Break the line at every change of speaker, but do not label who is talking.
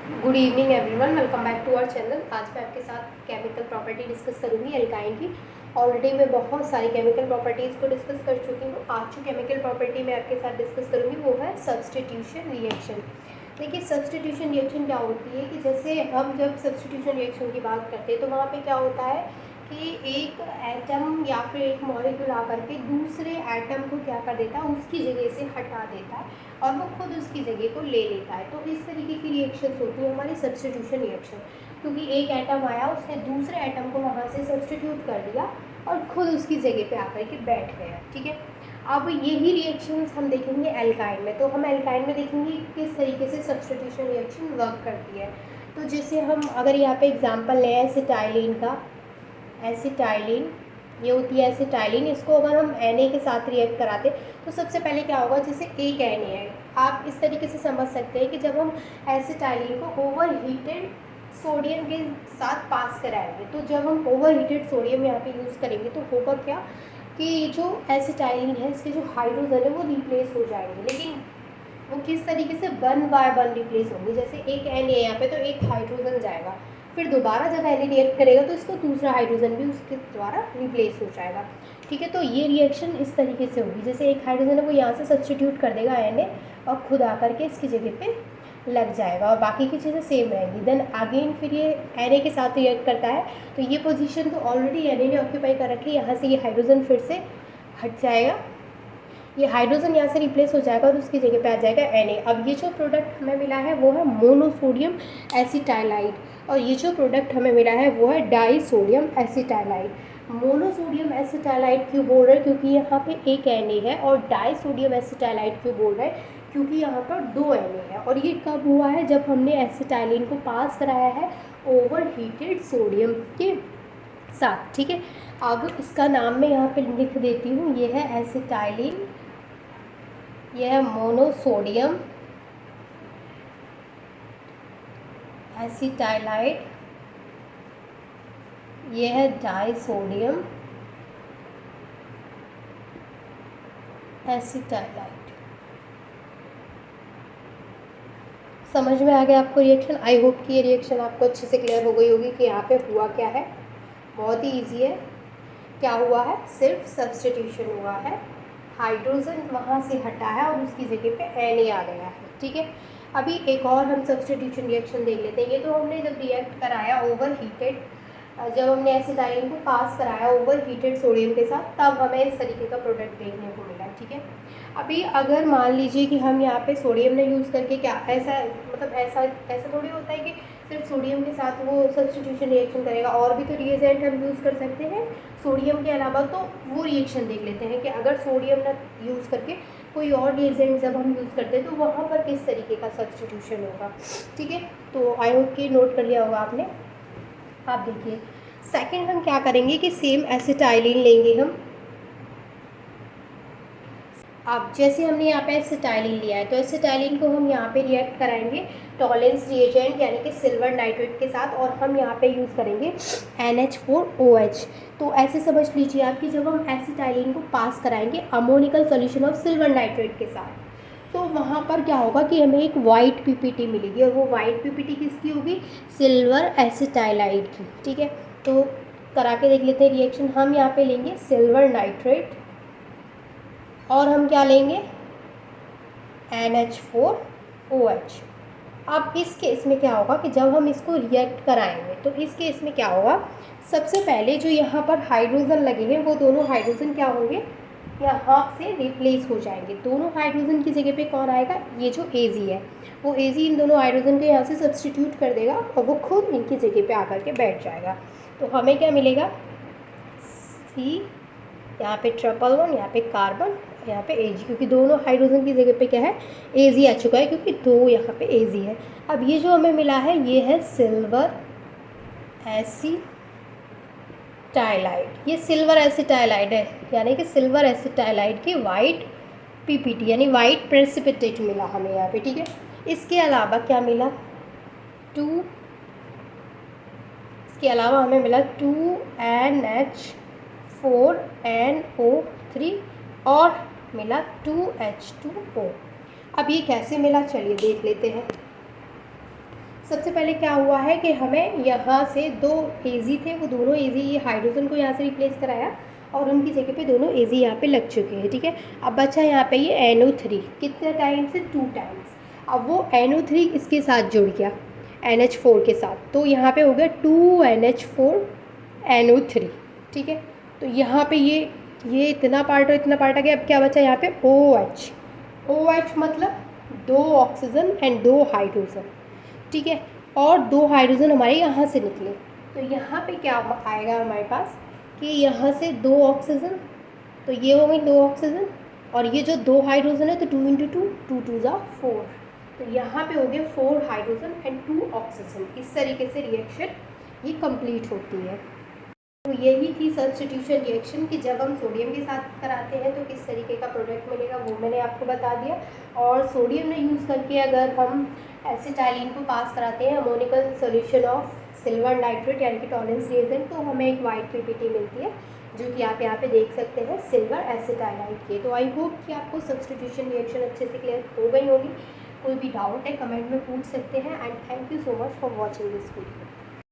Good evening everyone, welcome back to our channel. आज मैं आपके साथ केमिकल प्रॉपर्टी डिस्कस करूंगी एल्काइन की। ऑलरेडी मैं बहुत सारी केमिकल प्रॉपर्टीज़ को डिस्कस कर चुकी हूँ। आज जो केमिकल प्रॉपर्टी मैं आपके साथ डिस्कस करूंगी वो है सब्स्टिट्यूशन रिएक्शन। देखिए, सब्स्टिट्यूशन रिएक्शन क्या होती है कि जैसे हम जब सब्स्टिट्यूशन रिएक्शन की बात करते हैं तो वहाँ पे क्या होता है कि एक एटम या फिर एक मॉलिक्यूल आकर के दूसरे एटम को क्या कर देता है, उसकी जगह से हटा देता है और वो खुद उसकी जगह को ले लेता है। तो इस तरीके की रिएक्शंस होती है हमारी सब्स्टिट्यूशन रिएक्शन, क्योंकि एक एटम आया, उसने दूसरे एटम को वहाँ से सब्स्टिट्यूट कर दिया और खुद उसकी जगह पे आकर के बैठ गया। ठीक है, अब यही रिएक्शंस हम देखेंगे एल्काइन में। तो हम एल्काइन में देखेंगे किस तरीके से सब्स्टिट्यूशन रिएक्शन वर्क करती है। तो जैसे हम अगर यहाँ पे एग्जांपल लें एसिटाइलिन का, एसिटाइलिन ये होती है एसिटाइलिन। इसको अगर हम Na के साथ रिएक्ट कराते तो सबसे पहले क्या होगा, जैसे एक Na है, आप इस तरीके से समझ सकते हैं कि जब हम एसिटाइलिन को ओवर हीटेड सोडियम के साथ पास कराएंगे, तो जब हम ओवर हीटेड सोडियम यहाँ पे यूज़ करेंगे तो होगा क्या कि जो एसिटाइलिन है इसके जो हाइड्रोजन है वो रिप्लेस हो जाएंगे। लेकिन वो किस तरीके से 1 बाय 1 रिप्लेस होंगे। जैसे एक Na यहाँ पे तो एक हाइड्रोजन जाएगा, फिर दोबारा जब Na रिएक्ट करेगा तो इसको दूसरा हाइड्रोजन भी उसके द्वारा रिप्लेस हो जाएगा। ठीक है, तो ये रिएक्शन इस तरीके से होगी, जैसे एक हाइड्रोजन है वो यहाँ से सब्स्टिट्यूट कर देगा Na और खुद आकर के इसकी जगह पे लग जाएगा और बाकी की चीज़ें सेम रहेंगी। देन अगेन फिर ये Na के साथ रिएक्ट करता है, तो ये पोजीशन तो ऑलरेडी Na ने ऑक्यूपाई कर रखी है। यहाँ से ये हाइड्रोजन फिर से हट जाएगा, ये हाइड्रोजन यहाँ से रिप्लेस हो जाएगा और उसकी जगह पे आ जाएगा Na। अब ये जो प्रोडक्ट हमें मिला है वो है मोनोसोडियम एसिटाइलाइड और ये जो प्रोडक्ट हमें मिला है वो है डाइसोडियम एसिटाइलाइड। मोनोसोडियम एसिटाइलाइड क्यों बोल रहे हैं, क्योंकि यहाँ पे एक Na है, और डाइसोडियम एसिटाइलाइड क्यों बोल रहे हैं, क्योंकि यहाँ पर 2 Na है। और ये कब हुआ है, जब हमने एसिटाइलिन को पास कराया है ओवर हीटेड सोडियम के साथ। ठीक है, अब इसका नाम मैं यहाँ पे लिख देती हूँ, ये है एसिटाइलिन, यह है मोनोसोडियम एसिटाइलाइड, यह है डाइसोडियम एसिटाइलाइड। समझ में आ गया आपको रिएक्शन? आई होप कि ये रिएक्शन आपको अच्छे से क्लियर हो गई होगी कि यहाँ पे हुआ क्या है। बहुत ही इजी है। क्या हुआ है, सिर्फ सब्स्टिट्यूशन हुआ है, हाइड्रोजन वहाँ से हटा है और उसकी जगह पे Na आ गया है। ठीक है, अभी एक और हम सब्स्टिट्यूशन रिएक्शन देख लेते हैं। ये तो हमने जब रिएक्ट कराया ओवर हीटेड, जब हमने एसिटाइलिन को पास कराया ओवर हीटेड सोडियम के साथ, तब हमें इस तरीके का प्रोडक्ट देखने को मिला। ठीक है, अभी अगर मान लीजिए कि हम यहाँ पे सोडियम ने यूज़ करके, क्या ऐसा मतलब ऐसा ऐसा थोड़ी होता है कि सिर्फ सोडियम के साथ वो सब्स्टिट्यूशन रिएक्शन करेगा, और भी तो रिएजेंट हम यूज़ कर सकते हैं सोडियम के अलावा। तो वो रिएक्शन देख लेते हैं कि अगर सोडियम ना यूज़ करके कोई और रिएजेंट जब हम यूज़ करते हैं तो वहाँ पर किस तरीके का सब्स्टिट्यूशन होगा। ठीक है, तो आई होप कि नोट कर लिया होगा आपने। आप देखिए, सेकंड हम क्या करेंगे कि सेम एसिटाइलिन लेंगे हम। अब जैसे हमने यहाँ पे एसिटाइलिन लिया है तो एसिटाइलिन को हम यहाँ पे रिएक्ट कराएंगे टॉलेंस रिएजेंट यानी कि सिल्वर नाइट्रेट के साथ, और हम यहाँ पे यूज़ करेंगे NH4OH। तो ऐसे समझ लीजिए आप कि जब हम एसिटाइलिन को पास कराएंगे ammoniacal solution of silver nitrate के साथ, तो वहाँ पर क्या होगा कि हमें एक वाइट PPT मिलेगी, और वो वाइट PPT किसकी होगी, सिल्वर एसिटाइलाइड की। ठीक है, तो करा के देख लेते हैं रिएक्शन। हम यहाँ पे लेंगे सिल्वर नाइट्रेट और हम क्या लेंगे NH4OH। अब इस केस में क्या होगा कि जब हम इसको रिएक्ट कराएंगे तो इस केस में क्या होगा, सबसे पहले जो यहाँ पर हाइड्रोजन लगे हैं वो दोनों हाइड्रोजन क्या होंगे, यहाँ से रिप्लेस हो जाएंगे। दोनों हाइड्रोजन की जगह पे कौन आएगा, ये जो Ag है वो Ag इन दोनों हाइड्रोजन को यहाँ से सब्स्टिट्यूट कर देगा और वो खुद इनकी जगह पे आकर के बैठ जाएगा। तो हमें क्या मिलेगा, C, यहाँ पे 111, यहाँ पे कार्बन, यहाँ पे Ag, क्योंकि दोनों हाइड्रोजन की जगह पे क्या है, Ag आ चुका है, क्योंकि 2 यहाँ पे Ag है। अब ये जो हमें मिला है ये है सिल्वर एसिटाइलाइड, ये सिल्वर एसिटाइलाइड है, यानी कि सिल्वर एसिटाइलाइड की वाइट PPT यानी वाइट प्रेसिपिटेट मिला हमें यहाँ पे। ठीक है, इसके अलावा क्या मिला, इसके अलावा हमें मिला 2NH4NO3 और मिला 2H2O। अब ये कैसे मिला, चलिए देख लेते हैं। सबसे पहले क्या हुआ है कि हमें यहाँ से दो AZ थे, वो दोनों AZ ये हाइड्रोजन को यहाँ से रिप्लेस कराया और उनकी जगह पे दोनों AZ यहाँ पे लग चुके हैं, ठीक है। अब बचा यहाँ पे ये NO3, कितने टाइम्स से 2 टाइम्स। अब वो NO3 इसके साथ जुड़ गया NH4 के साथ, तो यहाँ पे हो गया 2NH4 NO3, ठीक है। तो यहाँ पे ये इतना पार्ट और इतना पार्ट आ गया। अब क्या बचा यहाँ पे OH, OH मतलब 2 ऑक्सीजन एंड 2 हाइड्रोजन, ठीक है। और 2 हाइड्रोजन हमारे यहाँ से निकले, तो यहाँ पे क्या आएगा हमारे पास कि यहाँ से 2 ऑक्सीजन, तो ये हो गई 2 ऑक्सीजन, और ये जो 2 हाइड्रोजन है तो 2 × 2, 2 2 ज़ा 4, तो यहाँ पे हो गया 4 हाइड्रोजन एंड 2 ऑक्सीजन। इस तरीके से रिएक्शन ये कंप्लीट होती है। तो यही थी सब्स्टिट्यूशन रिएक्शन कि जब हम सोडियम के साथ कराते हैं तो किस तरीके का प्रोडक्ट मिलेगा, वो मैंने आपको बता दिया। और सोडियम ने यूज़ करके अगर हम एसिटाइलिन को पास कराते हैं ammoniacal solution of silver nitrate यानी कि टॉलेंस रिएजेंट, तो हमें एक वाइट पीपीटी मिलती है जो कि आप यहाँ पे देख सकते हैं सिल्वर एसिटाइलाइड की। तो आई होप कि आपको सब्स्टिट्यूशन रिएक्शन अच्छे से क्लियर हो गई होगी। कोई भी डाउट है कमेंट में पूछ सकते हैं। And thank you so much for watching this video.